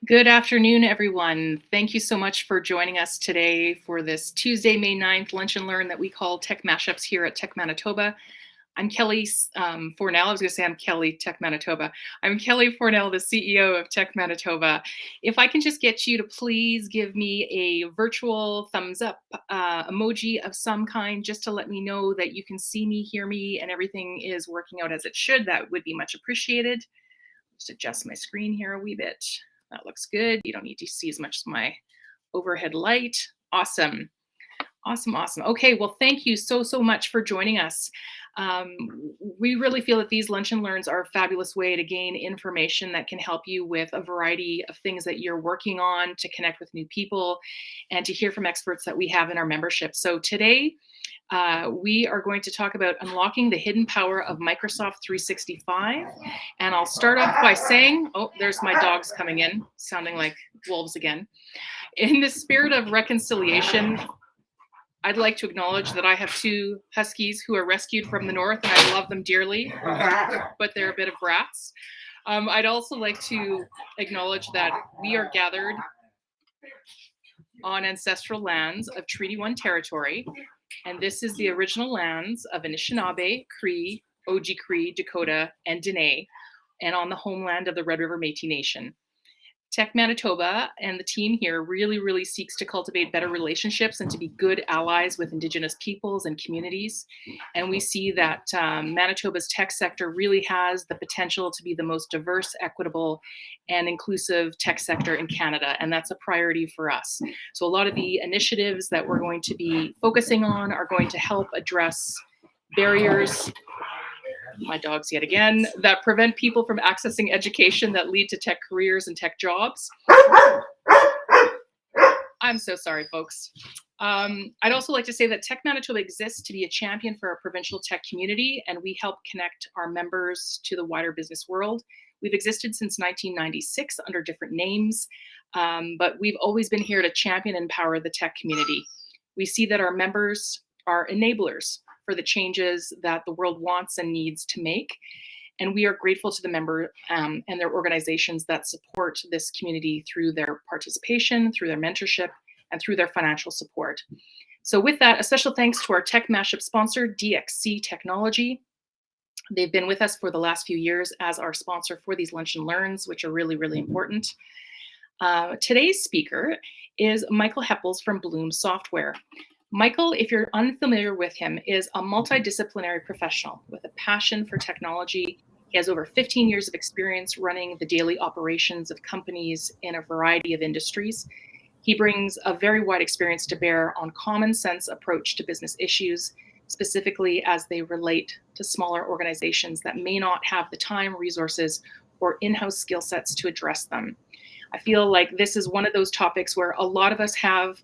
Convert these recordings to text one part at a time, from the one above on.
Good afternoon, everyone. Thank you so much for joining us today for this Tuesday, May 9th Lunch and Learn that we call Tech Mashups here at Tech Manitoba. I'm Kelly Fornell. I was going to say I'm Kelly Tech Manitoba. I'm Kelly Fornell, the CEO of Tech Manitoba. If I can just get you to please give me a virtual thumbs up emoji of some kind, just to let me know that you can see me, hear me, and everything is working out as it should, that would be much appreciated. Just adjust my screen here a wee bit. That looks good. You don't need to see as much as my overhead light. Awesome. Awesome. Okay, well, thank you so much for joining us. Um, we really feel that these lunch and learns are a fabulous way to gain information that can help you with a variety of things that you're working on, to connect with new people, and to hear from experts that we have in our membership. So today, we are going to talk about unlocking the hidden power of Microsoft 365. And I'll start off by saying, oh, there's my dogs coming in, sounding like wolves again. In the spirit of reconciliation, I'd like to acknowledge that I have two huskies who are rescued from the north, and I love them dearly, but they're a bit of brats. I'd also like to acknowledge that we are gathered on ancestral lands of Treaty 1 territory, and this is the original lands of Anishinaabe, Cree, Oji-Cree, Dakota, and Dene, and on the homeland of the Red River Métis Nation. Tech Manitoba and the team here really seeks to cultivate better relationships and to be good allies with Indigenous peoples and communities. And we see that Manitoba's tech sector really has the potential to be the most diverse, equitable, and inclusive tech sector in Canada. And that's a priority for us. So a lot of the initiatives that we're going to be focusing on are going to help address barriers, my dogs yet again, that prevent people from accessing education that lead to tech careers and tech jobs. I'm so sorry, folks. I'd also like to say that Tech Manitoba exists to be a champion for our provincial tech community, and we help connect our members to the wider business world. We've existed since 1996 under different names, but we've always been here to champion and empower the tech community. We see that our members are enablers for the changes that the world wants and needs to make. And we are grateful to the member and their organizations that support this community through their participation, through their mentorship, and through their financial support. So with that, a special thanks to our Tech Mashup sponsor, DXC Technology. They've been with us for the last few years as our sponsor for these Lunch and Learns, which are really important. Today's speaker is Michael Heppels from Bloom Software. Michael, if you're unfamiliar with him, is a multidisciplinary professional with a passion for technology. He has over 15 years of experience running the daily operations of companies in a variety of industries. He brings a very wide experience to bear on common sense approach to business issues, specifically as they relate to smaller organizations that may not have the time, resources, or in-house skill sets to address them. I feel like this is one of those topics where a lot of us have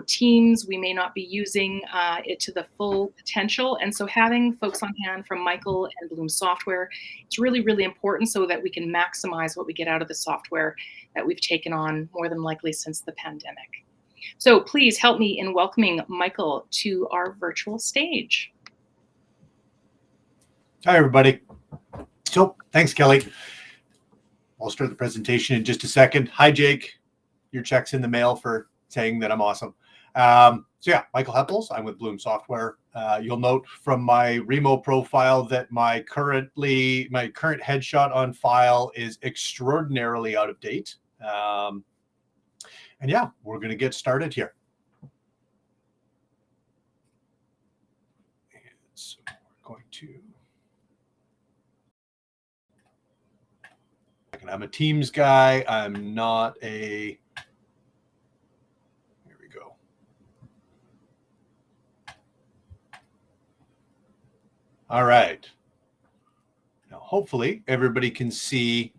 teams, we may not be using it to the full potential. And so having folks on hand from Michael and Bloom Software, it's really important so that we can maximize what we get out of the software that we've taken on more than likely since the pandemic. So please help me in welcoming Michael to our virtual stage. Hi, everybody. So thanks, Kelly. I'll start the presentation in just a second. Hi, Jake. Your check's in the mail for saying that I'm awesome. So yeah, Michael Heppels. I'm with Bloom Software. You'll note from my Remo profile that my current headshot on file is extraordinarily out of date. And yeah, we're going to get started here. And so we're going to. I'm a Teams guy. I'm not a. Here we go. All right. Now, hopefully, everybody can see.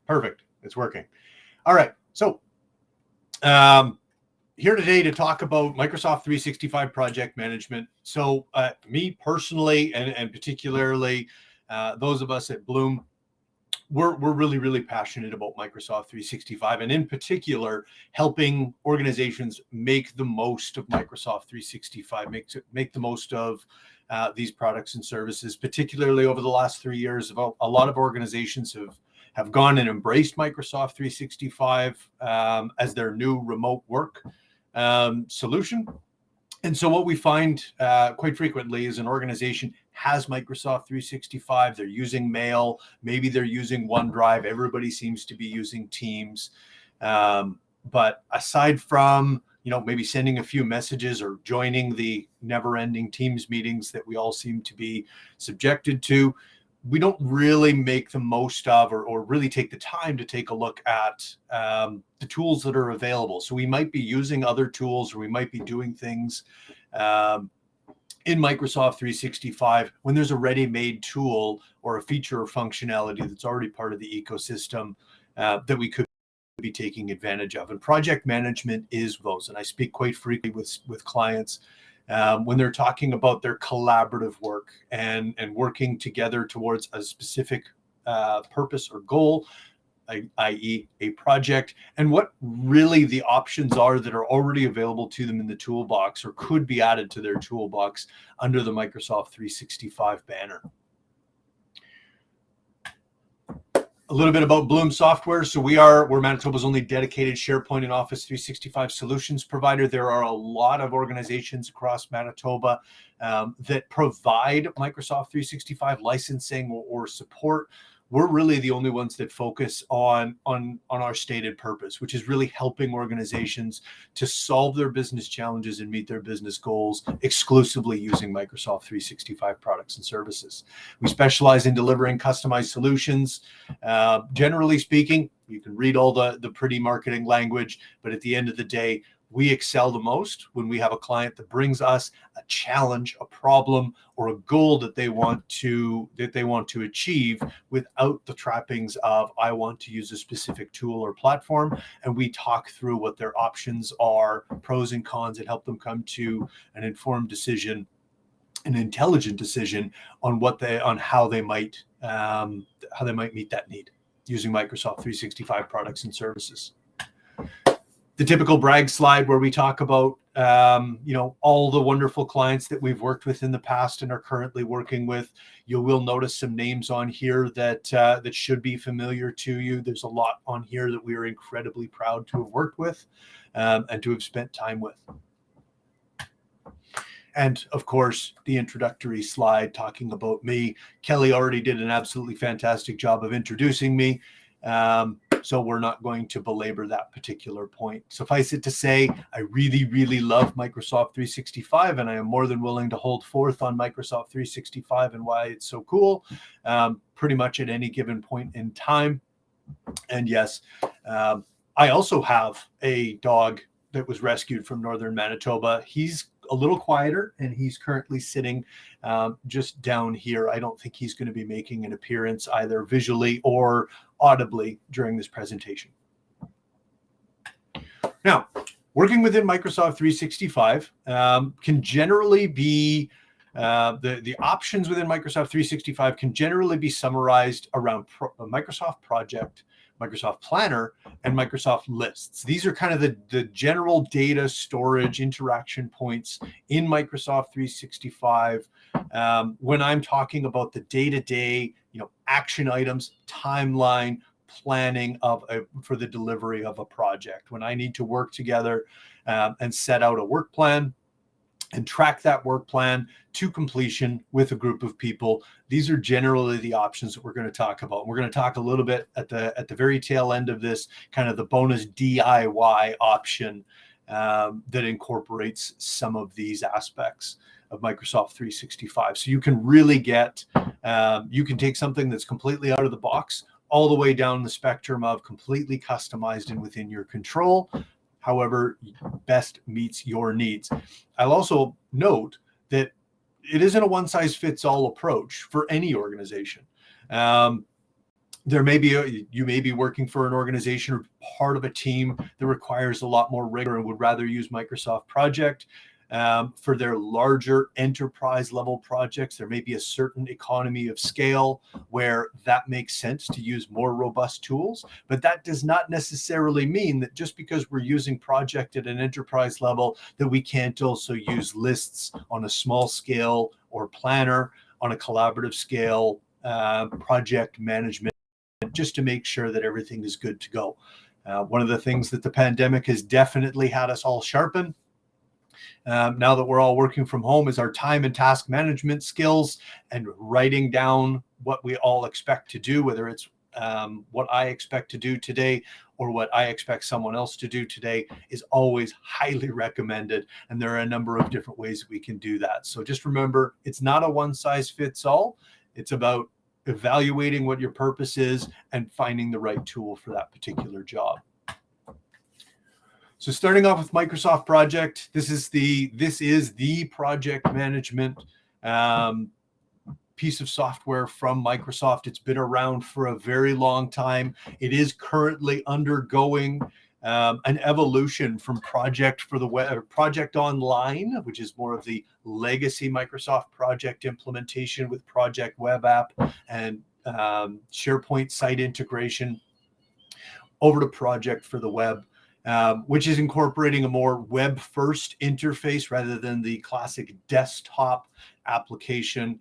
Perfect. It's working. All right. So, here today to talk about Microsoft 365 project management. So, me personally, and particularly those of us at Bloom, we're really passionate about Microsoft 365, and in particular, helping organizations make the most of Microsoft 365, make the most of these products and services. Particularly over the last 3 years, a lot of organizations have have gone and embraced Microsoft 365 as their new remote work solution. And so what we find quite frequently is an organization has Microsoft 365. They're using Mail. Maybe they're using OneDrive. Everybody seems to be using Teams. But aside from, maybe sending a few messages or joining the never-ending Teams meetings that we all seem to be subjected to, we don't really make the most of or really take the time to take a look at the tools that are available. So we might be using other tools, or we might be doing things in Microsoft 365 when there's a ready-made tool or a feature or functionality that's already part of the ecosystem that we could be taking advantage of. And project management is those. And I speak quite frequently with clients when they're talking about their collaborative work and working together towards a specific purpose or goal, i.e. a project, and what really the options are that are already available to them in the toolbox or could be added to their toolbox under the Microsoft 365 banner. A little bit about Bloom Software. So we're Manitoba's only dedicated SharePoint and Office 365 solutions provider. There are a lot of organizations across Manitoba that provide Microsoft 365 licensing or support. We're really the only ones that focus on our stated purpose, which is really helping organizations to solve their business challenges and meet their business goals exclusively using Microsoft 365 products and services. We specialize in delivering customized solutions. Generally speaking, you can read all the pretty marketing language, but at the end of the day, we excel the most when we have a client that brings us a challenge, a problem, or a goal that they want to achieve without the trappings of I want to use a specific tool or platform. And we talk through what their options are, pros and cons, and help them come to an informed decision, an intelligent decision on how they might meet that need using Microsoft 365 products and services. The typical brag slide where we talk about all the wonderful clients that we've worked with in the past and are currently working with. You will notice some names on here that should be familiar to you. There's a lot on here that we are incredibly proud to have worked with and to have spent time with. And of course, the introductory slide talking about me. Kelly already did an absolutely fantastic job of introducing me. So we're not going to belabor that particular point. Suffice it to say, I really, really love Microsoft 365, and I am more than willing to hold forth on Microsoft 365 and why it's so cool, pretty much at any given point in time. And yes, I also have a dog that was rescued from northern Manitoba. He's a little quieter, and he's currently sitting just down here. I don't think he's going to be making an appearance either visually or audibly during this presentation. Now, working within Microsoft 365 can generally be the options within Microsoft 365 can generally be summarized around Microsoft Project, Microsoft Planner, and Microsoft Lists. These are kind of the general data storage interaction points in Microsoft 365. When I'm talking about the day-to-day, action items, timeline, planning for the delivery of a project. When I need to work together and set out a work plan and track that work plan to completion with a group of people, these are generally the options that we're going to talk about. We're going to talk a little bit at the very tail end of this, kind of the bonus DIY option that incorporates some of these aspects of Microsoft 365. So you can really you can take something that's completely out of the box all the way down the spectrum of completely customized and within your control, however best meets your needs. I'll also note that it isn't a one-size-fits-all approach for any organization. You may be working for an organization or part of a team that requires a lot more rigor and would rather use Microsoft Project. For their larger enterprise level projects, there may be a certain economy of scale where that makes sense to use more robust tools, but that does not necessarily mean that just because we're using Project at an enterprise level that we can't also use Lists on a small scale or Planner on a collaborative scale, project management just to make sure that everything is good to go. One of the things that the pandemic has definitely had us all sharpen, now that we're all working from home, is our time and task management skills, and writing down what we all expect to do, whether it's what I expect to do today or what I expect someone else to do today, is always highly recommended. And there are a number of different ways that we can do that. So just remember, it's not a one size fits all. It's about evaluating what your purpose is and finding the right tool for that particular job. So starting off with Microsoft Project, this is the project management piece of software from Microsoft. It's been around for a very long time. It is currently undergoing an evolution from Project for the Web, Project Online, which is more of the legacy Microsoft Project implementation with Project Web App and SharePoint site integration, over to Project for the Web, which is incorporating a more web-first interface rather than the classic desktop application,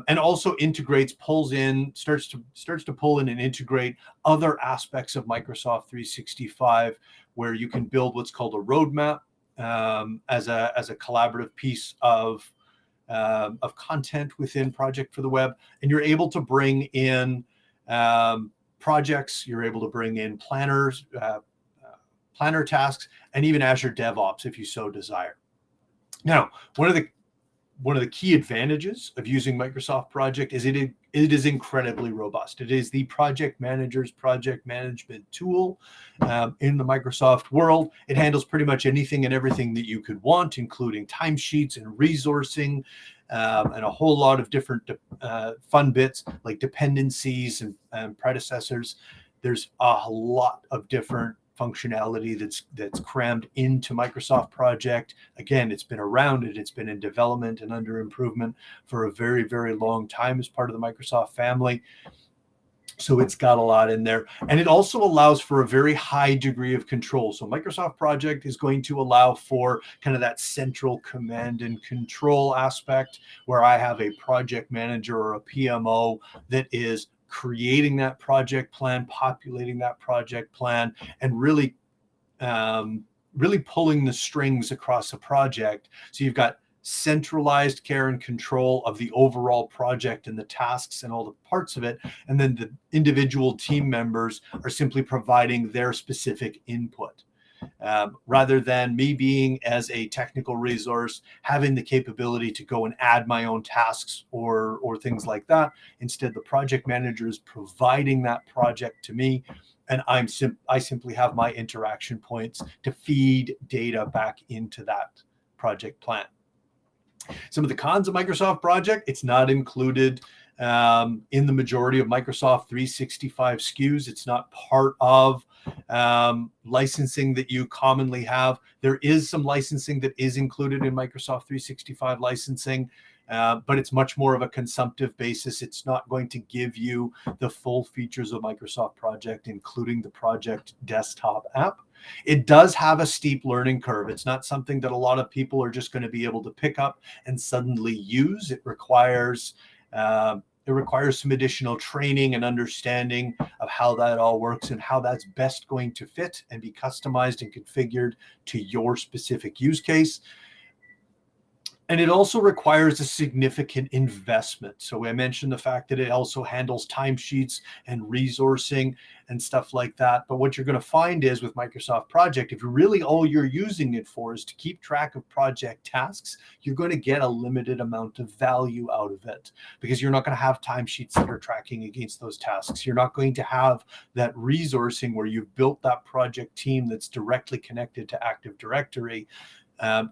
and also starts to pull in and integrate other aspects of Microsoft 365, where you can build what's called a roadmap as a collaborative piece of content within Project for the Web, and you're able to bring in projects, you're able to bring in planners, planner tasks, and even Azure DevOps if you so desire. Now, one of the key advantages of using Microsoft Project is it is incredibly robust. It is the project manager's project management tool in the Microsoft world. It handles pretty much anything and everything that you could want, including timesheets and resourcing, and a whole lot of different fun bits like dependencies and predecessors. There's a lot of different functionality that's crammed into Microsoft Project. Again, it's been around, it's been in development and under improvement for a very, very long time as part of the Microsoft family. So it's got a lot in there. And it also allows for a very high degree of control. So Microsoft Project is going to allow for kind of that central command and control aspect, where I have a project manager or a PMO that is creating that project plan, populating that project plan, and really pulling the strings across a project. So you've got centralized care and control of the overall project and the tasks and all the parts of it. And then the individual team members are simply providing their specific input. Rather than me being, as a technical resource, having the capability to go and add my own tasks or things like that. Instead, the project manager is providing that project to me, and I simply have my interaction points to feed data back into that project plan. Some of the cons of Microsoft Project: it's not included in the majority of Microsoft 365 SKUs. It's not part of licensing that you commonly have. There is some licensing that is included in Microsoft 365 licensing, but it's much more of a consumptive basis. It's not going to give you the full features of Microsoft Project, including the Project desktop app. It does have a steep learning curve. It's not something that a lot of people are just going to be able to pick up and suddenly use. It requires some additional training and understanding of how that all works and how that's best going to fit and be customized and configured to your specific use case. And it also requires a significant investment. So I mentioned the fact that it also handles timesheets and resourcing and stuff like that. But what you're going to find is with Microsoft Project, if really all you're using it for is to keep track of project tasks, you're going to get a limited amount of value out of it, because you're not going to have timesheets that are tracking against those tasks. You're not going to have that resourcing where you've built that project team that's directly connected to Active Directory,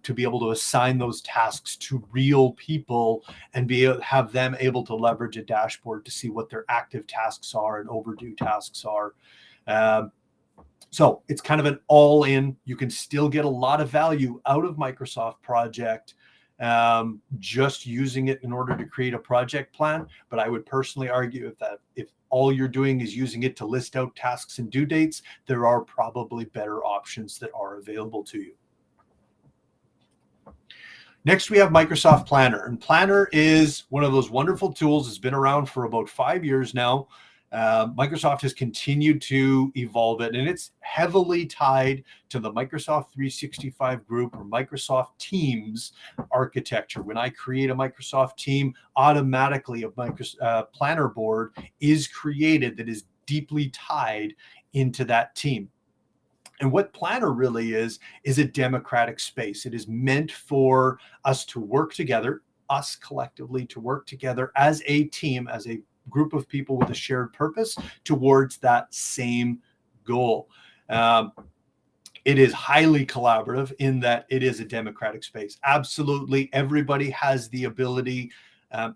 to be able to assign those tasks to real people and have them able to leverage a dashboard to see what their active tasks are and overdue tasks are. So it's kind of an all-in. You can still get a lot of value out of Microsoft Project just using it in order to create a project plan. But I would personally argue if all you're doing is using it to list out tasks and due dates, there are probably better options that are available to you. Next, we have Microsoft Planner. And Planner is one of those wonderful tools that's been around for about 5 years now. Microsoft has continued to evolve it, and it's heavily tied to the Microsoft 365 group or Microsoft Teams architecture. When I create a Microsoft team, automatically a Microsoft planner board is created that is deeply tied into that team. And what Planner really is a democratic space. It is meant for us to work together, us collectively to work together as a team, as a group of people with a shared purpose towards that same goal. It is highly collaborative in that it is a democratic space. Absolutely, everybody has the ability.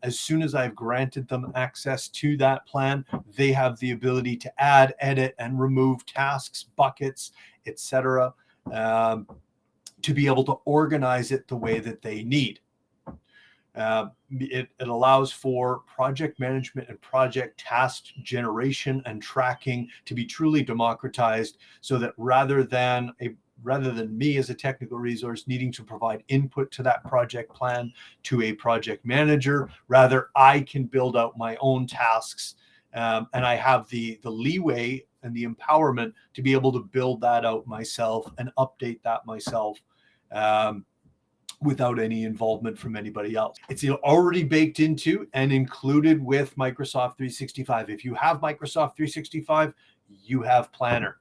As soon as I've granted them access to that plan, they have the ability to add, edit, and remove tasks, buckets, etc., to be able to organize it the way that they need. It allows for project management and project task generation and tracking to be truly democratized, so that rather than me as a technical resource needing to provide input to that project plan to a project manager, rather I can build out my own tasks, and I have the leeway and the empowerment to be able to build that out myself and update that myself. Without any involvement from anybody else. It's already baked into and included with Microsoft 365. If you have Microsoft 365, you have Planner.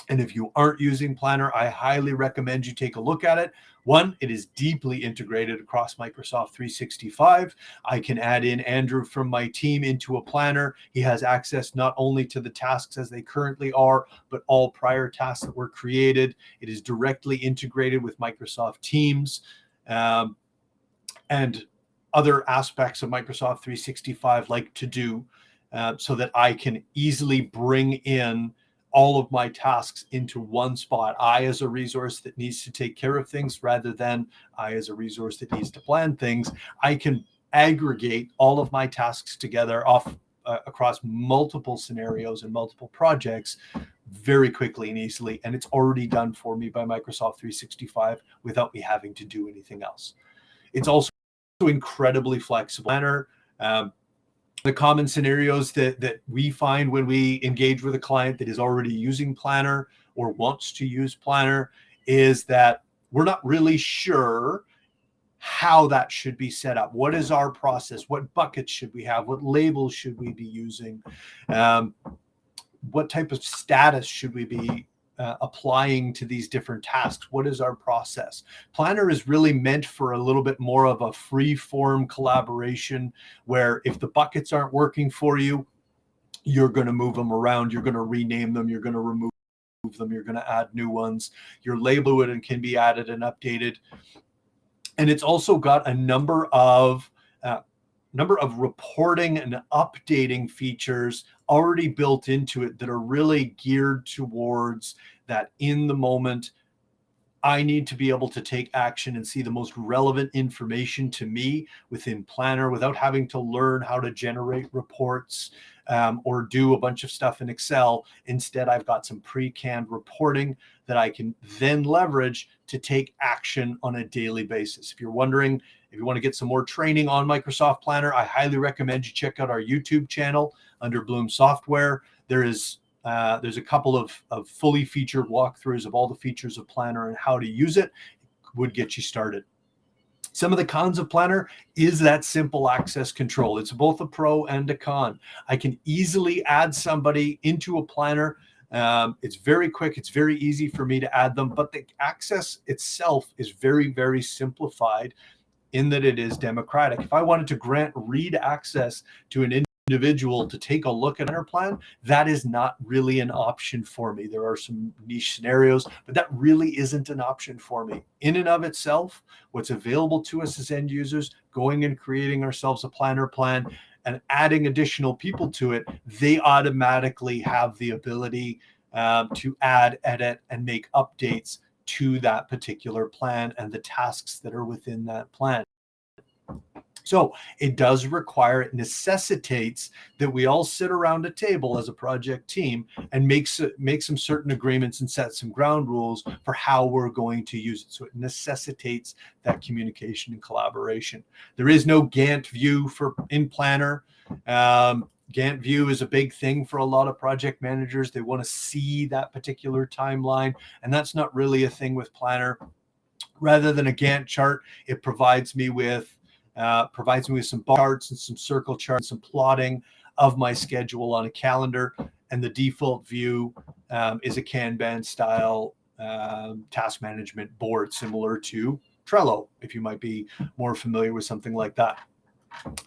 And if you aren't using Planner, I highly recommend you take a look at it. One, it is deeply integrated across Microsoft 365. I can add in Andrew from my team into a planner. He has access not only to the tasks as they currently are, but all prior tasks that were created. It is directly integrated with Microsoft Teams and other aspects of Microsoft 365 like To Do, so that I can easily bring in all of my tasks into one spot. I as a resource that needs to take care of things rather than I as a resource that needs to plan things. I can aggregate all of my tasks together across multiple scenarios and multiple projects very quickly and easily. And it's already done for me by Microsoft 365 without me having to do anything else. It's also incredibly flexible. Planner, the common scenarios that we find when we engage with a client that is already using Planner or wants to use Planner is that we're not really sure how that should be set up. What is our process? What buckets should we have? What labels should we be using? What type of status should we be applying to these different tasks? What is our process? Planner is really meant for a little bit more of a free form collaboration, where if the buckets aren't working for you, you're going to move them around, you're going to rename them, you're going to remove them, you're going to add new ones. Your label it and can be added and updated. And it's also got a number of reporting and updating features already built into it that are really geared towards that in the moment. I need to be able to take action and see the most relevant information to me within Planner without having to learn how to generate reports or do a bunch of stuff in Excel. Instead, I've got some pre-canned reporting that I can then leverage to take action on a daily basis. If you're wondering, if you want to get some more training on Microsoft Planner, I highly recommend you check out our YouTube channel under Bloom Software. There's a couple of fully featured walkthroughs of all the features of Planner and how to use it. Would get you started. Some of the cons of Planner is that simple access control. It's both a pro and a con. I can easily add somebody into a planner. It's very quick. It's very easy for me to add them, but the access itself is very, very simplified in that it is democratic. If I wanted to grant read access to an individual to take a look at our plan, that is not really an option for me. There are some niche scenarios, but that really isn't an option for me. In and of itself, what's available to us as end users, going and creating ourselves a planner plan and adding additional people to it, they automatically have the ability to add, edit, and make updates to that particular plan and the tasks that are within that plan. So it does require, it necessitates that we all sit around a table as a project team and make some certain agreements and set some ground rules for how we're going to use it. So it necessitates that communication and collaboration. There is no Gantt view in Planner. Gantt view is a big thing for a lot of project managers. They want to see that particular timeline, and that's not really a thing with Planner. Rather than a Gantt chart, it provides me with some bar charts and some circle charts, some plotting of my schedule on a calendar. And the default view is a Kanban style task management board, similar to Trello, if you might be more familiar with something like that.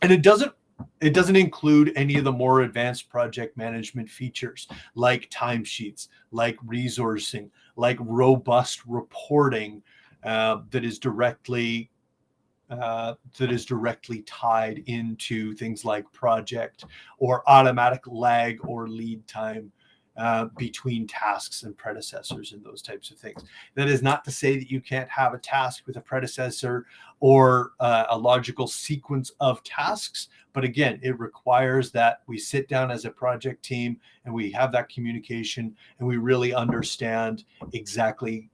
And it doesn't include any of the more advanced project management features like timesheets, like resourcing, like robust reporting that is directly tied into things like project or automatic lag or lead time between tasks and predecessors and those types of things. That is not to say that you can't have a task with a predecessor or a logical sequence of tasks. But again, it requires that we sit down as a project team and we have that communication and we really understand exactly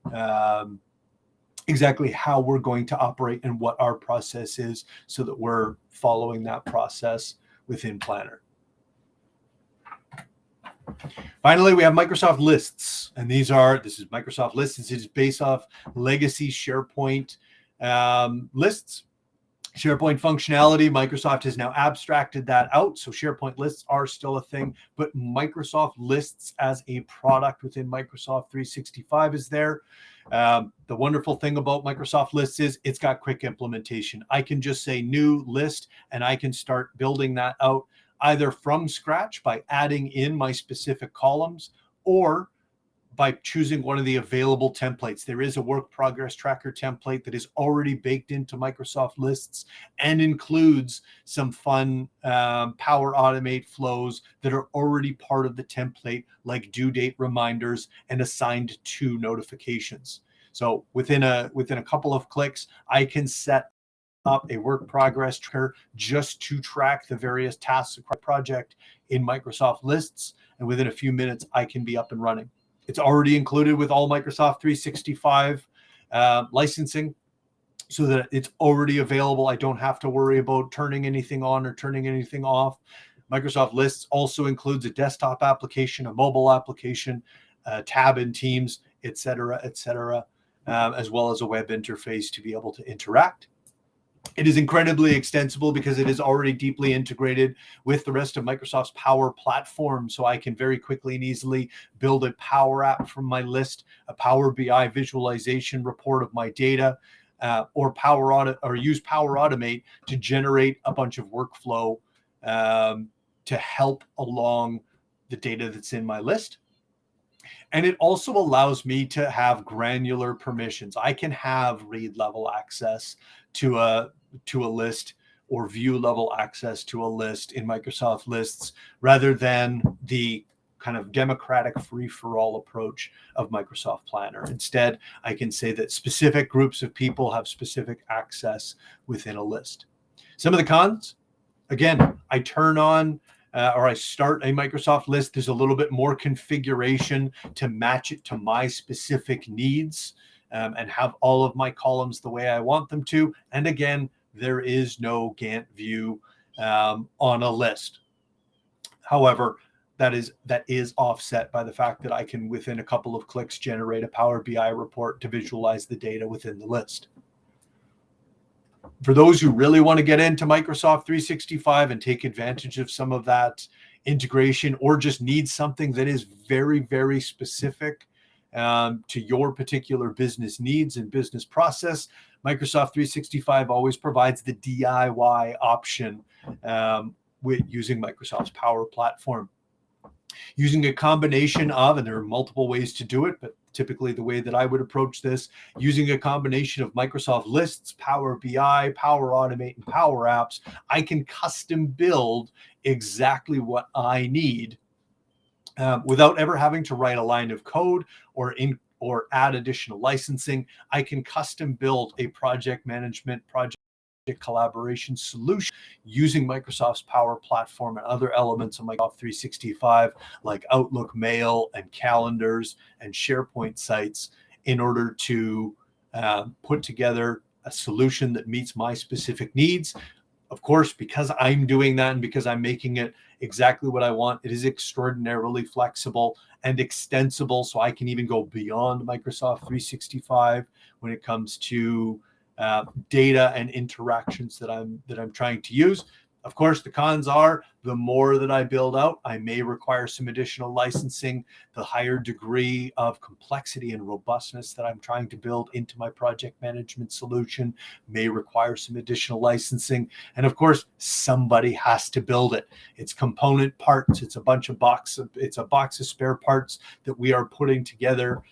how we're going to operate and what our process is, so that we're following that process within Planner. Finally, we have Microsoft Lists, and this is Microsoft Lists. It is based off legacy SharePoint lists. SharePoint functionality, Microsoft has now abstracted that out. So SharePoint lists are still a thing, but Microsoft Lists as a product within Microsoft 365 is there. The wonderful thing about Microsoft Lists is it's got quick implementation. I can just say new list and I can start building that out either from scratch by adding in my specific columns or by choosing one of the available templates. There is a work progress tracker template that is already baked into Microsoft Lists and includes some fun Power Automate flows that are already part of the template, like due date reminders and assigned to notifications. So within a couple of clicks, I can set up a work progress tracker just to track the various tasks across the project in Microsoft Lists. And within a few minutes, I can be up and running. It's already included with all Microsoft 365 licensing, so that it's already available. I don't have to worry about turning anything on or turning anything off. Microsoft Lists also includes a desktop application, a mobile application, a tab in Teams, et cetera, as well as a web interface to be able to interact. It is incredibly extensible because it is already deeply integrated with the rest of Microsoft's Power Platform. So I can very quickly and easily build a Power App from my list, a Power BI visualization report of my data, or use Power Automate to generate a bunch of workflow to help along the data that's in my list. And it also allows me to have granular permissions. I can have read level access to a list or view level access to a list in Microsoft Lists, rather than the kind of democratic free-for-all approach of Microsoft Planner. Instead, I can say that specific groups of people have specific access within a list. Some of the cons, again, I turn on or I start a Microsoft list. There's a little bit more configuration to match it to my specific needs and have all of my columns the way I want them to. And again, there is no Gantt view on a list. However, that is offset by the fact that I can, within a couple of clicks, generate a Power BI report to visualize the data within the list. For those who really want to get into Microsoft 365 and take advantage of some of that integration, or just need something that is very, very specific to your particular business needs and business process, Microsoft 365 always provides the DIY option with using Microsoft's Power Platform. Using a combination of, and there are multiple ways to do it, but typically the way that I would approach this, using a combination of Microsoft Lists, Power BI, Power Automate, and Power Apps, I can custom build exactly what I need without ever having to write a line of code or add additional licensing. I can custom build a project management, project collaboration solution using Microsoft's Power Platform and other elements of Microsoft 365, like Outlook Mail and calendars and SharePoint sites, in order to put together a solution that meets my specific needs. Of course, because I'm doing that and because I'm making it exactly what I want. It is extraordinarily flexible and extensible, so I can even go beyond Microsoft 365 when it comes to data and interactions that I'm trying to use. Of course, the cons are the more that I build out, I may require some additional licensing. The higher degree of complexity and robustness that I'm trying to build into my project management solution may require some additional licensing. And of course, somebody has to build it. It's component parts. It's a box of spare parts that we are putting together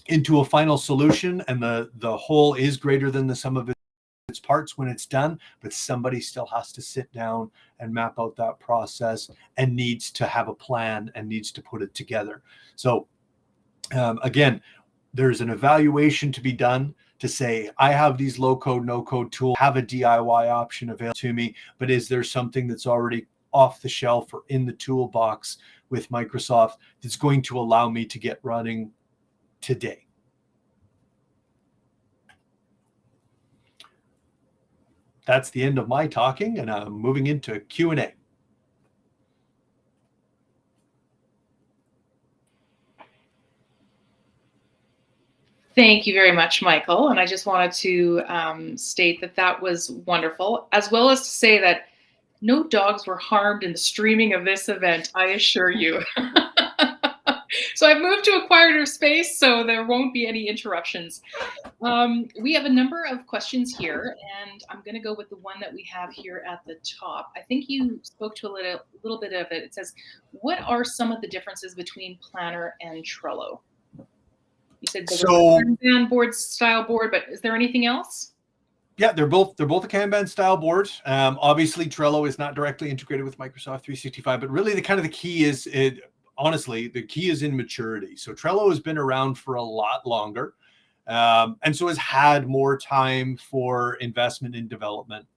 into a final solution, and the whole is greater than the sum of its parts when it's done, but somebody still has to sit down and map out that process and needs to have a plan and needs to put it together. So again, there's an evaluation to be done to say, I have these low code, no code tools, have a DIY option available to me, but is there something that's already off the shelf or in the toolbox with Microsoft that's going to allow me to get running today? That's the end of my talking, and I'm moving into Q&A. Thank you very much, Michael. And I just wanted to state that was wonderful, as well as to say that no dogs were harmed in the streaming of this event, I assure you. So I've moved to a quieter space, so there won't be any interruptions. We have a number of questions here, and I'm going to go with the one that we have here at the top. I think you spoke to a little bit of it. It says, what are some of the differences between Planner and Trello? You said there was a Kanban board style board, but is there anything else? Yeah, they're both a Kanban style board. Obviously, Trello is not directly integrated with Microsoft 365, but really the key is honestly, the key is in maturity. So Trello has been around for a lot longer, and so has had more time for investment in development,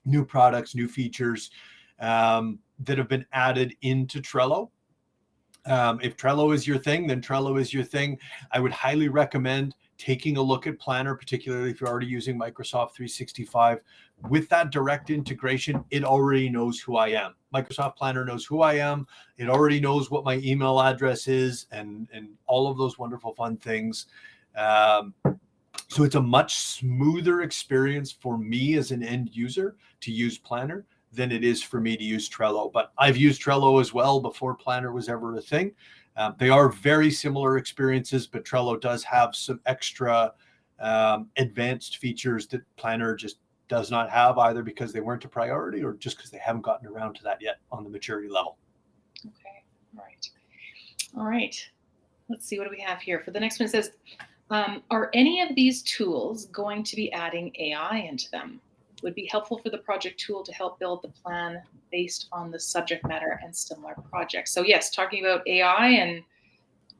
new products, new features that have been added into Trello. If Trello is your thing, then Trello is your thing. I would highly recommend taking a look at Planner, particularly if you're already using Microsoft 365. With that direct integration, it already knows who I am. Microsoft Planner knows who I am. It already knows what my email address is and all of those wonderful fun things. So it's a much smoother experience for me as an end user to use Planner than it is for me to use Trello. But I've used Trello as well before Planner was ever a thing. They are very similar experiences, but Trello does have some extra advanced features that Planner just does not have, either because they weren't a priority or just because they haven't gotten around to that yet on the maturity level. Okay, all right. Let's see, what do we have here? For the next one, it says, are any of these tools going to be adding AI into them? Would be helpful for the project tool to help build the plan based on the subject matter and similar projects. So yes, talking about AI, and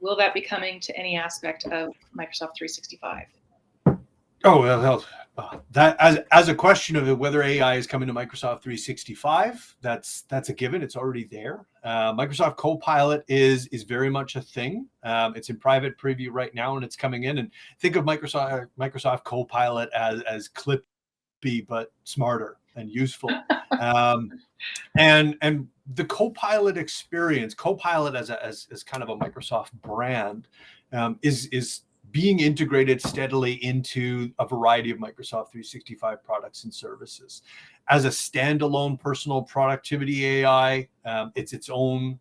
will that be coming to any aspect of Microsoft 365? Oh, well, that as a question of whether AI is coming to Microsoft 365, that's a given. It's already there. Microsoft Copilot is very much a thing. It's in private preview right now, and it's coming in. And think of Microsoft Copilot as Clippy, but smarter and useful. And the Copilot experience, Copilot as kind of a Microsoft brand, is being integrated steadily into a variety of Microsoft 365 products and services. As a standalone personal productivity AI, it's its own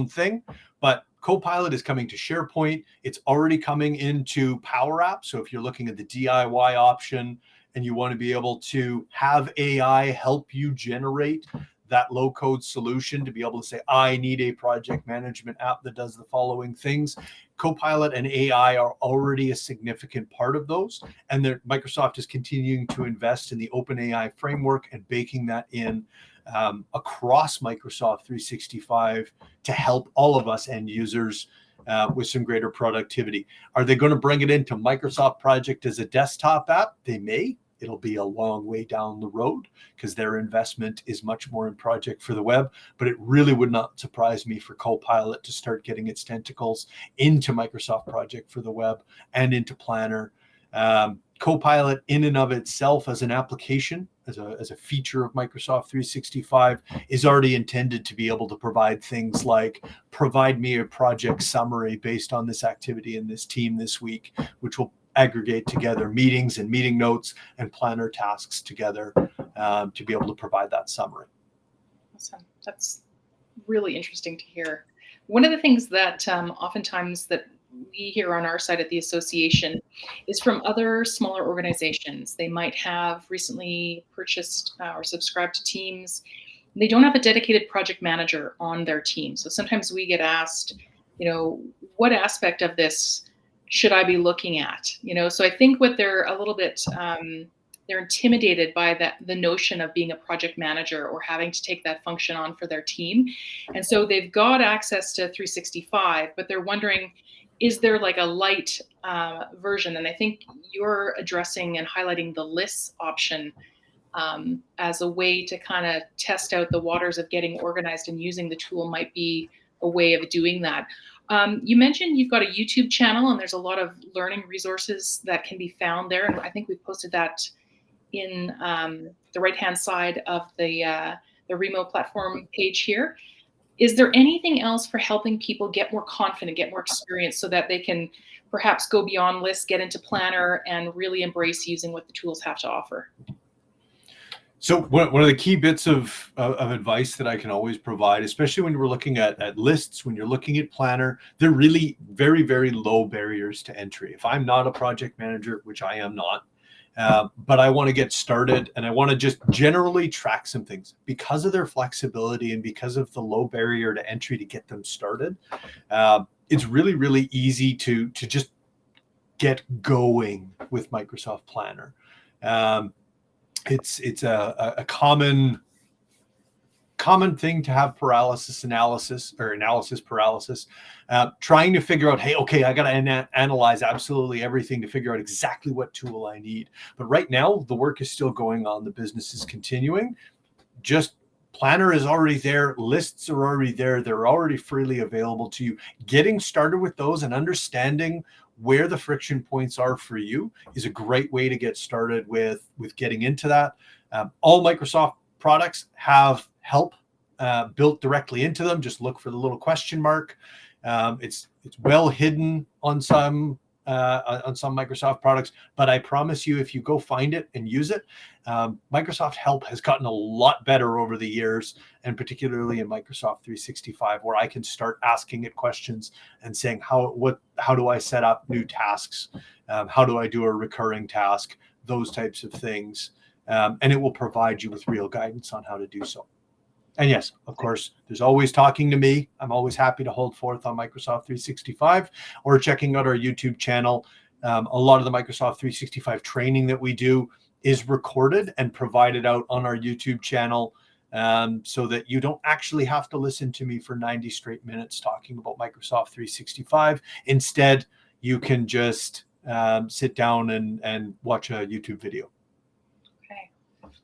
thing. But Copilot is coming to SharePoint. It's already coming into Power Apps. So if you're looking at the DIY option and you want to be able to have AI help you generate that low code solution to be able to say, I need a project management app that does the following things. Copilot and AI are already a significant part of those. And Microsoft is continuing to invest in the OpenAI framework and baking that in across Microsoft 365 to help all of us end users with some greater productivity. Are they going to bring it into Microsoft Project as a desktop app? They may. It'll be a long way down the road because their investment is much more in Project for the web, but it really would not surprise me for Copilot to start getting its tentacles into Microsoft Project for the web and into Planner. Copilot in and of itself as an application as a feature of Microsoft 365 is already intended to be able to provide things like provide me a project summary based on this activity in this team this week, which will aggregate together meetings and meeting notes and planner tasks together to be able to provide that summary. Awesome. That's really interesting to hear. One of the things that oftentimes that we hear on our side at the association is from other smaller organizations. They might have recently purchased or subscribed to Teams. They don't have a dedicated project manager on their team. So sometimes we get asked, what aspect of this should I be looking at? So I think what they're a little bit they're intimidated by the notion of being a project manager or having to take that function on for their team. And so they've got access to 365, but they're wondering, is there like a light version? And I think you're addressing and highlighting the lists option as a way to kind of test out the waters of getting organized, and using the tool might be a way of doing that. You mentioned you've got a YouTube channel, and there's a lot of learning resources that can be found there. And I think we've posted that in the right-hand side of the Remo platform page here. Is there anything else for helping people get more confident, get more experience, so that they can perhaps go beyond lists, get into Planner, and really embrace using what the tools have to offer? So one of the key bits of advice that I can always provide, especially when we're looking at lists, when you're looking at Planner, they're really very, very low barriers to entry. If I'm not a project manager, which I am not, but I want to get started and I want to just generally track some things, because of their flexibility and because of the low barrier to entry to get them started, it's really, really easy to just get going with Microsoft Planner. It's a common thing to have analysis paralysis, trying to figure out, hey, okay, I got to analyze absolutely everything to figure out exactly what tool I need. But right now, the work is still going on. The business is continuing. Just Planner is already there. Lists are already there. They're already freely available to you. Getting started with those and understanding where the friction points are for you is a great way to get started with getting into that. All Microsoft products have help built directly into them. Just look for the little question mark. It's well hidden on some Microsoft products, but I promise you, if you go find it and use it, Microsoft Help has gotten a lot better over the years, and particularly in Microsoft 365, where I can start asking it questions and saying, how do I set up new tasks? How do I do a recurring task? Those types of things. And it will provide you with real guidance on how to do so. And yes, of course, there's always talking to me. I'm always happy to hold forth on Microsoft 365 or checking out our YouTube channel. A lot of the Microsoft 365 training that we do is recorded and provided out on our YouTube channel, so that you don't actually have to listen to me for 90 straight minutes talking about Microsoft 365. Instead, you can just sit down and watch a YouTube video.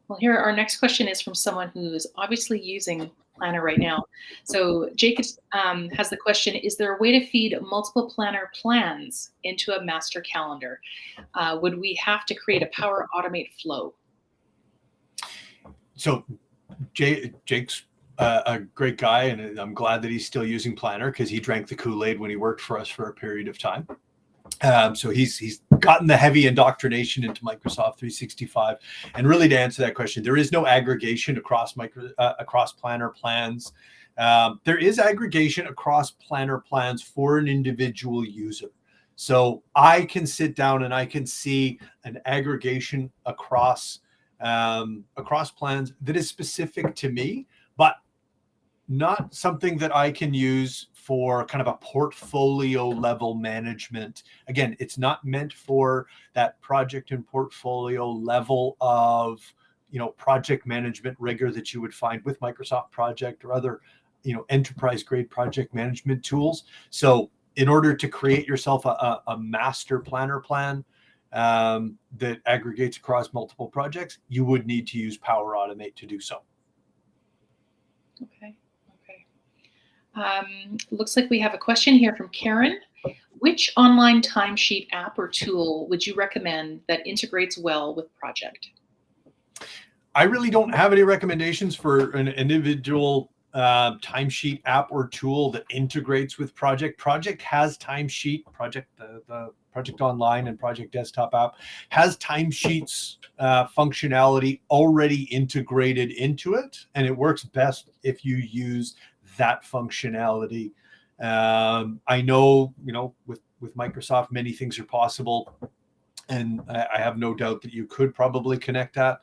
Well, here our next question is from someone who is obviously using Planner right now. So Jake has the question: is there a way to feed multiple Planner plans into a master calendar? Would we have to create a Power Automate flow? So Jake's a great guy, and I'm glad that he's still using Planner, because he drank the Kool-Aid when he worked for us for a period of time. So he's gotten the heavy indoctrination into Microsoft 365. And really, to answer that question, there is no aggregation across Planner plans. There is aggregation across Planner plans for an individual user. So I can sit down and I can see an aggregation across plans that is specific to me, but not something that I can use for kind of a portfolio level management. Again, it's not meant for that project and portfolio level of, project management rigor that you would find with Microsoft Project or other, enterprise grade project management tools. So in order to create yourself a master Planner plan that aggregates across multiple projects, you would need to use Power Automate to do so. Okay. Looks like we have a question here from Karen. Which online timesheet app or tool would you recommend that integrates well with Project? I really don't have any recommendations for an individual timesheet app or tool that integrates with Project. Project has timesheet. The Project Online and Project Desktop app has timesheets functionality already integrated into it, and it works best if you use that functionality. I know, with Microsoft, many things are possible, and I have no doubt that you could probably connect that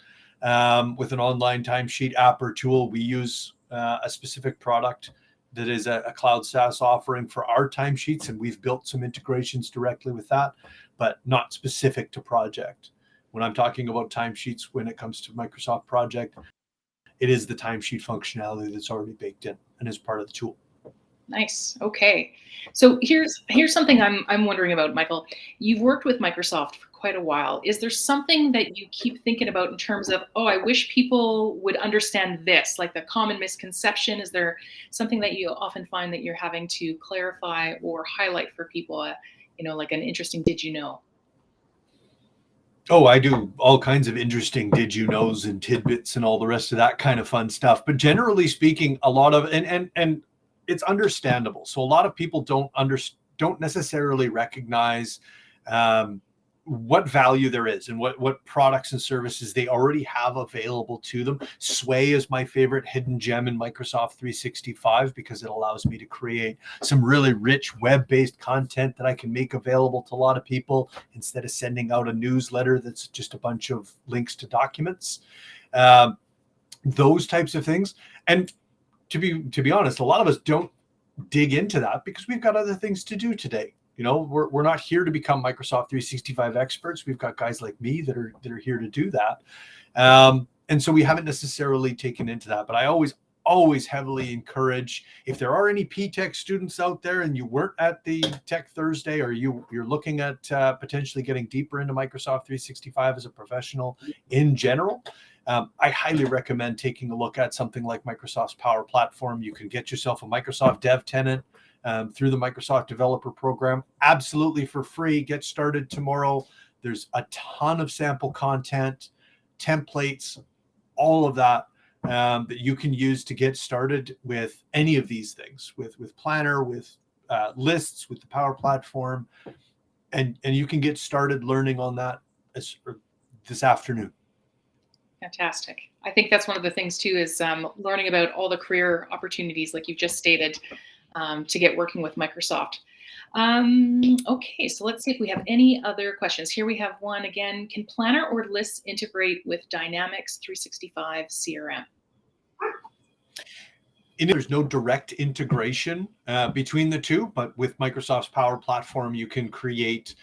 with an online timesheet app or tool. We use a specific product that is a cloud SaaS offering for our timesheets, and we've built some integrations directly with that, but not specific to Project. When I'm talking about timesheets, when it comes to Microsoft Project, it is the timesheet functionality that's already baked in and is part of the tool. Nice. Okay. So here's something I'm wondering about, Michael. You've worked with Microsoft for quite a while. Is there something that you keep thinking about in terms of, oh, I wish people would understand this, like the common misconception? Is there something that you often find that you're having to clarify or highlight for people, like an interesting did you know? Oh, I do all kinds of interesting did you knows and tidbits and all the rest of that kind of fun stuff. But generally speaking, a lot of and it's understandable. So a lot of people don't necessarily recognize what value there is and what products and services they already have available to them. Sway is my favorite hidden gem in Microsoft 365 because it allows me to create some really rich web-based content that I can make available to a lot of people instead of sending out a newsletter that's just a bunch of links to documents. Those types of things. And to be honest, a lot of us don't dig into that because we've got other things to do today. We're not here to become Microsoft 365 experts. We've got guys like me that are here to do that. And so we haven't necessarily taken into that. But I always heavily encourage, if there are any P-Tech students out there and you weren't at the Tech Thursday, or you're looking at potentially getting deeper into Microsoft 365 as a professional in general, I highly recommend taking a look at something like Microsoft's Power Platform. You can get yourself a Microsoft Dev Tenant through the Microsoft Developer Program, absolutely for free. Get started tomorrow. There's a ton of sample content, templates, all of that that you can use to get started with any of these things, with Planner, with lists, with the Power Platform, and you can get started learning on that this afternoon. Fantastic. I think that's one of the things too, is learning about all the career opportunities, like you've just stated, to get working with Microsoft. Okay, so let's see if we have any other questions. Here we have one again. Can Planner or Lists integrate with Dynamics 365 CRM? There's no direct integration between the two, but with Microsoft's Power Platform, you can create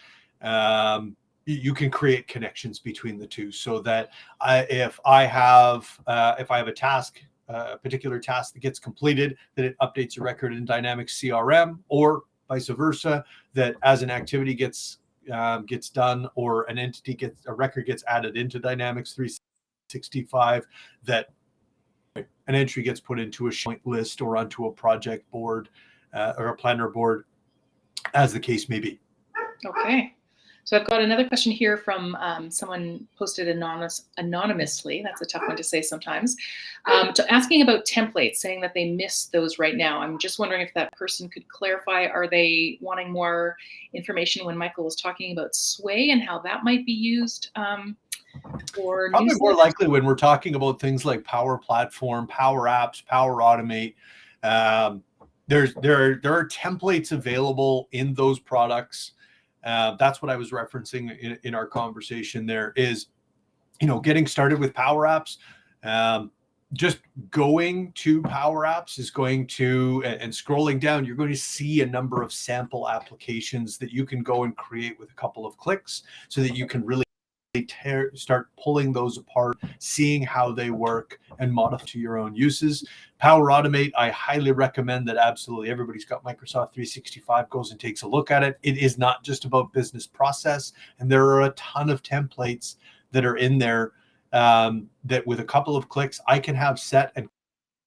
connections between the two, so that if I have a task, a particular task that gets completed, that it updates a record in Dynamics CRM, or vice versa, that as an activity gets done, or a record gets added into Dynamics 365, that an entry gets put into a SharePoint list or onto a project board or a planner board, as the case may be. Okay. So I've got another question here from someone posted anonymously. That's a tough one to say sometimes. Asking about templates, saying that they miss those right now. I'm just wondering if that person could clarify. Are they wanting more information when Michael was talking about Sway and how that might be used? Or probably more likely when we're talking about things like Power Platform, Power Apps, Power Automate. There are templates available in those products. That's what I was referencing in our conversation. There is, getting started with Power Apps. Just going to Power Apps is going to, and scrolling down, you're going to see a number of sample applications that you can go and create with a couple of clicks, so that you can really start pulling those apart, seeing how they work, and modify to your own uses. Power Automate, I highly recommend that absolutely everybody's got Microsoft 365 goes and takes a look at it. It is not just about business process, and there are a ton of templates that are in there that with a couple of clicks I can have set and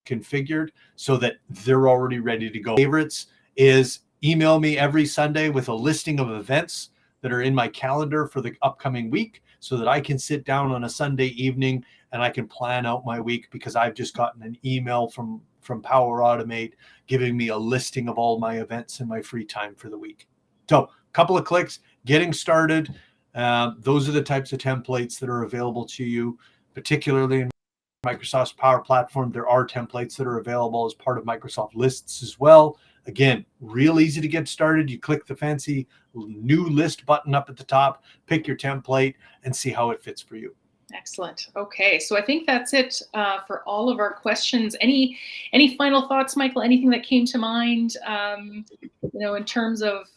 configured so that they're already ready to go. Favorites is email me every Sunday with a listing of events that are in my calendar for the upcoming week. so that I can sit down on a Sunday evening and I can plan out my week, because I've just gotten an email from Power Automate giving me a listing of all my events in my free time for the week. So a couple of clicks, getting started. Those are the types of templates that are available to you, particularly in Microsoft's Power Platform. There are templates that are available as part of Microsoft Lists as well. Again, real easy to get started. You click the fancy new list button up at the top, pick your template, and see how it fits for you. Excellent. Okay, so I think that's it for all of our questions. Any final thoughts, Michael? Anything that came to mind, in terms of,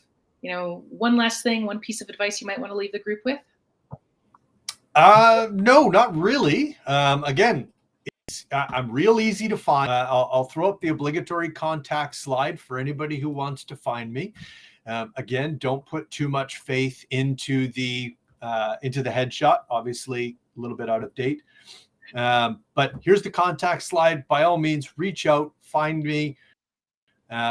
one last thing, one piece of advice you might want to leave the group with? No, not really. Again, I'm real easy to find. I'll throw up the obligatory contact slide for anybody who wants to find me. Again, don't put too much faith into the headshot. Obviously, a little bit out of date. But here's the contact slide. By all means, reach out, find me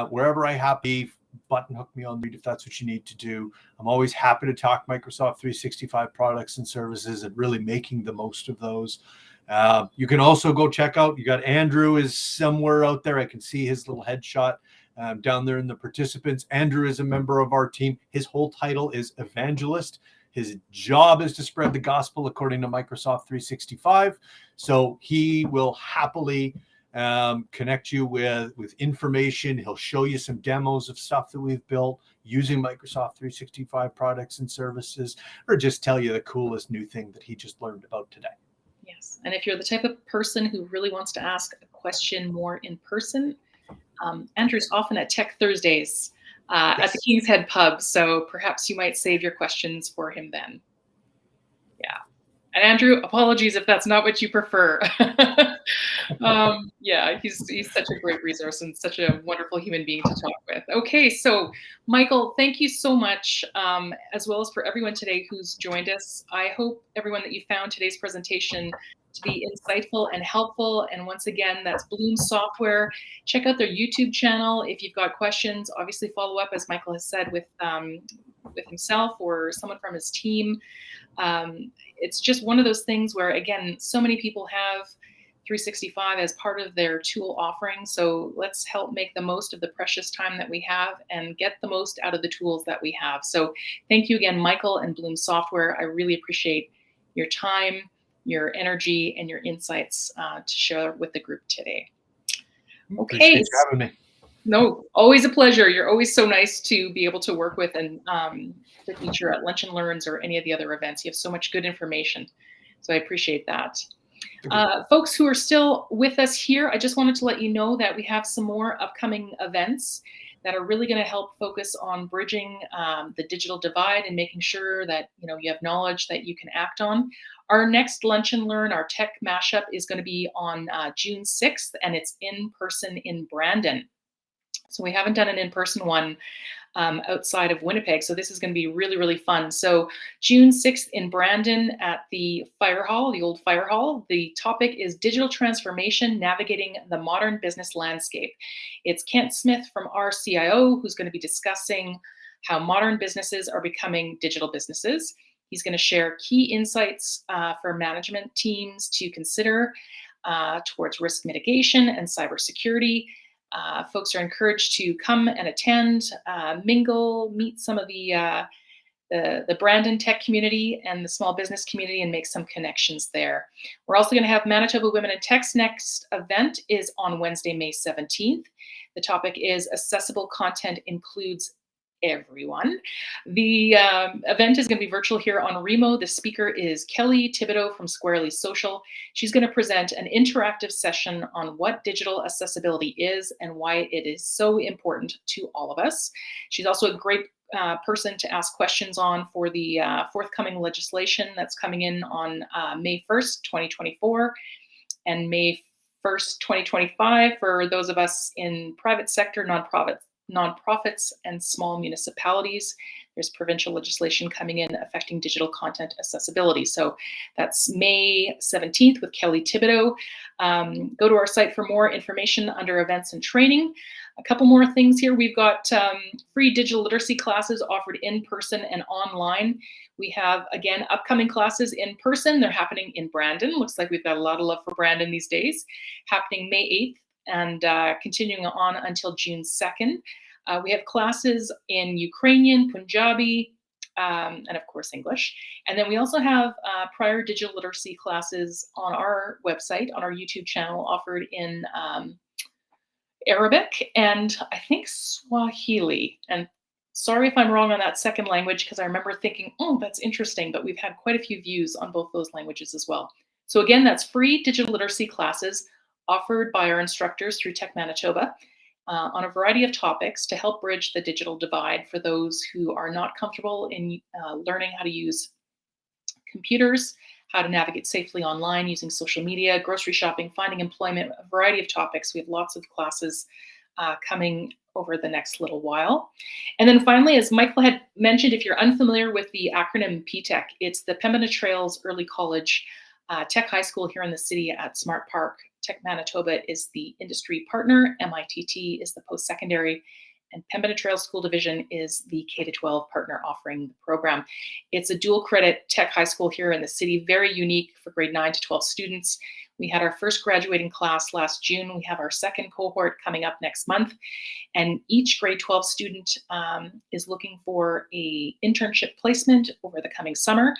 wherever I happy. Button hook me on read if that's what you need to do. I'm always happy to talk Microsoft 365 products and services and really making the most of those. You can also go check out, you got Andrew is somewhere out there. I can see his little headshot down there in the participants. Andrew is a member of our team. His whole title is evangelist. His job is to spread the gospel according to Microsoft 365. So he will happily connect you with information. He'll show you some demos of stuff that we've built using Microsoft 365 products and services, or just tell you the coolest new thing that he just learned about today. Yes, and if you're the type of person who really wants to ask a question more in person, Andrew's often at Tech Thursdays at the King's Head Pub, so perhaps you might save your questions for him then. Yeah. And Andrew, apologies if that's not what you prefer. Yeah, he's such a great resource and such a wonderful human being to talk with. Okay, so Michael, thank you so much, as well as for everyone today who's joined us. I hope everyone that you found today's presentation to be insightful and helpful. And once again, that's Bloom Software. Check out their YouTube channel if you've got questions. Obviously, follow up, as Michael has said, with himself or someone from his team. It's just one of those things where, again, so many people have 365 as part of their tool offering. So let's help make the most of the precious time that we have and get the most out of the tools that we have. So thank you again, Michael and Bloom Software. I really appreciate your time, your energy, and your insights to share with the group today. Okay. Appreciate you having me. No, always a pleasure. You're always so nice to be able to work with and to feature at Lunch and Learns or any of the other events. You have so much good information. So I appreciate that. Folks who are still with us here, I just wanted to let you know that we have some more upcoming events that are really going to help focus on bridging the digital divide and making sure that you have knowledge that you can act on. Our next Lunch and Learn, our tech mashup, is going to be on June 6th, and it's in person in Brandon. So we haven't done an in-person one outside of Winnipeg. So this is going to be really, really fun. So June 6th in Brandon at the Fire Hall, the old Fire Hall. The topic is Digital Transformation, Navigating the Modern Business Landscape. It's Kent Smith from our CIO who's going to be discussing how modern businesses are becoming digital businesses. He's going to share key insights for management teams to consider towards risk mitigation and cybersecurity. Folks are encouraged to come and attend, mingle, meet some of the Brandon tech community and the small business community and make some connections there. We're also going to have Manitoba Women in Tech's next event is on Wednesday, May 17th. The topic is Accessible Content Includes Everyone. The event is going to be virtual here on Remo. The speaker is Kelly Thibodeau from Squarely Social. She's going to present an interactive session on what digital accessibility is and why it is so important to all of us. She's also a great person to ask questions on for the forthcoming legislation that's coming in on May 1st, 2024 and May 1st, 2025 for those of us in private sector, nonprofits and small municipalities. There's provincial legislation coming in affecting digital content accessibility. So that's May 17th with Kelly Thibodeau. Go to our site for more information under events and training. A couple more things here. We've got free digital literacy classes offered in person and online. We have, again, upcoming classes in person. They're happening in Brandon. Looks like we've got a lot of love for Brandon these days. Happening May 8th and continuing on until June 2nd. We have classes in Ukrainian, Punjabi, and of course English. And then we also have prior digital literacy classes on our website, on our YouTube channel, offered in Arabic and I think Swahili. And sorry if I'm wrong on that second language, because I remember thinking, oh, that's interesting, but we've had quite a few views on both those languages as well. So again, that's free digital literacy classes offered by our instructors through Tech Manitoba on a variety of topics to help bridge the digital divide for those who are not comfortable in learning how to use computers, how to navigate safely online using social media, grocery shopping, finding employment, a variety of topics. We have lots of classes coming over the next little while. And then finally, as Michael had mentioned, if you're unfamiliar with the acronym PTech, it's the Pembina Trails Early College Tech High School here in the city at Smart Park. Tech Manitoba is the industry partner, MITT is the post-secondary, and Pembina Trails School Division is the K-12 partner offering the program. It's a dual credit tech high school here in the city, very unique for grade 9 to 12 students. We had our first graduating class last June. We have our second cohort coming up next month. And each grade 12 student is looking for a internship placement over the coming summer.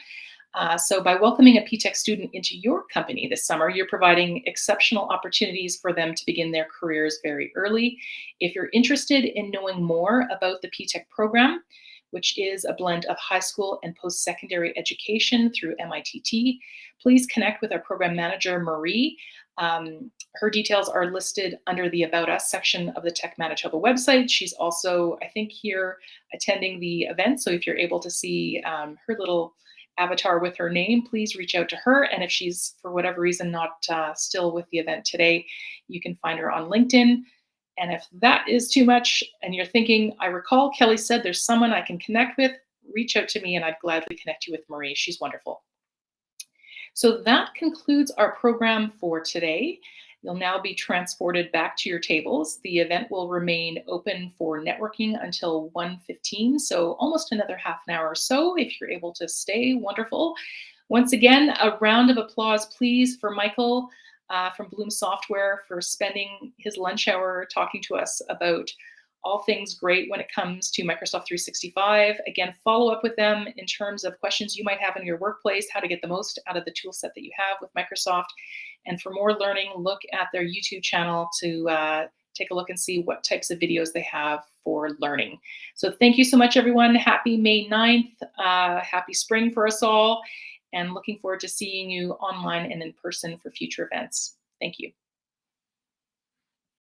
So by welcoming a PTech student into your company this summer, you're providing exceptional opportunities for them to begin their careers very early. If you're interested in knowing more about the PTech program, which is a blend of high school and post-secondary education through MITT, please connect with our program manager, Marie. Her details are listed under the About Us section of the Tech Manitoba website. She's also, I think, here attending the event. So if you're able to see her little avatar with her name, please reach out to her. And if she's, for whatever reason, not still with the event today, you can find her on LinkedIn. And if that is too much and you're thinking, I recall Kelly said there's someone I can connect with, reach out to me and I'd gladly connect you with Marie. She's wonderful. So that concludes our program for today. You'll now be transported back to your tables. The event will remain open for networking until 1:15, so almost another half an hour or so. If you're able to stay, wonderful. Once again, a round of applause, please, for Michael from Bloom Software for spending his lunch hour talking to us about all things great when it comes to Microsoft 365. Again, follow up with them in terms of questions you might have in your workplace, how to get the most out of the tool set that you have with Microsoft. And for more learning, look at their YouTube channel to take a look and see what types of videos they have for learning. So thank you so much, everyone. Happy May 9th. Happy spring for us all. And looking forward to seeing you online and in person for future events. Thank you.